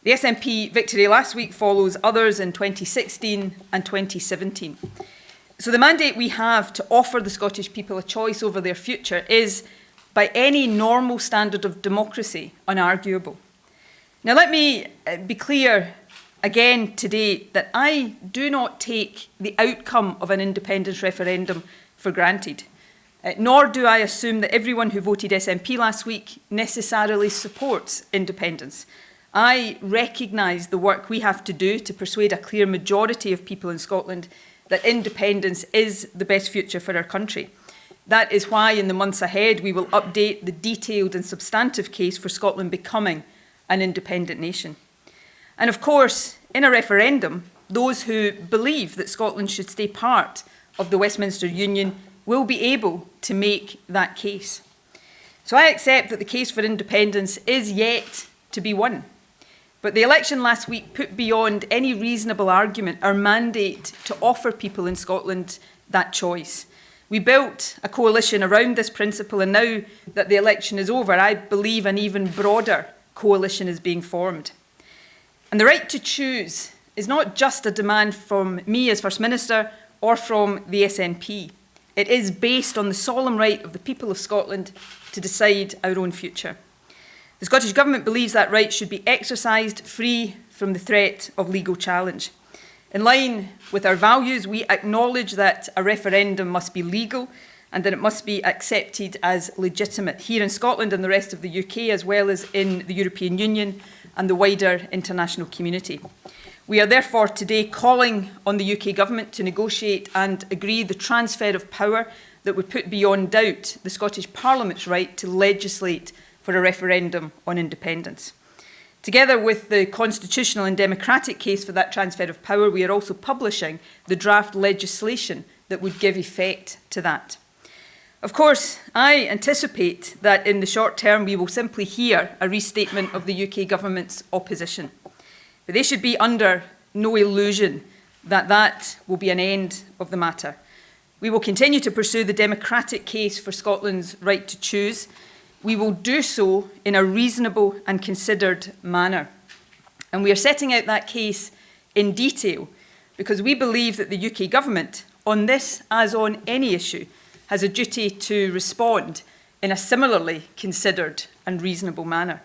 The SNP victory last week follows others in 2016 and 2017. So the mandate we have to offer the Scottish people a choice over their future is, by any normal standard of democracy, unarguable. Now let me be clear again today that I do not take the outcome of an independence referendum for granted, nor do I assume that everyone who voted SNP last week necessarily supports independence. I recognise the work we have to do to persuade a clear majority of people in Scotland that independence is the best future for our country. That is why in the months ahead we will update the detailed and substantive case for Scotland becoming an independent nation. And of course, in a referendum, those who believe that Scotland should stay part of the Westminster Union will be able to make that case. So I accept that the case for independence is yet to be won. But the election last week put beyond any reasonable argument our mandate to offer people in Scotland that choice. We built a coalition around this principle, and now that the election is over, I believe an even broader coalition is being formed. And the right to choose is not just a demand from me as First Minister or from the SNP. It is based on the solemn right of the people of Scotland to decide our own future. The Scottish Government believes that right should be exercised free from the threat of legal challenge. In line with our values, we acknowledge that a referendum must be legal and that it must be accepted as legitimate here in Scotland and the rest of the UK, as well as in the European Union and the wider international community. We are therefore today calling on the UK Government to negotiate and agree the transfer of power that would put beyond doubt the Scottish Parliament's right to legislate for a referendum on independence. Together with the constitutional and democratic case for that transfer of power, we are also publishing the draft legislation that would give effect to that. Of course, I anticipate that in the short term we will simply hear a restatement of the UK Government's opposition. But they should be under no illusion that that will be an end of the matter. We will continue to pursue the democratic case for Scotland's right to choose. We will do so in a reasonable and considered manner. And we are setting out that case in detail because we believe that the UK Government, on this as on any issue, has a duty to respond in a similarly considered and reasonable manner.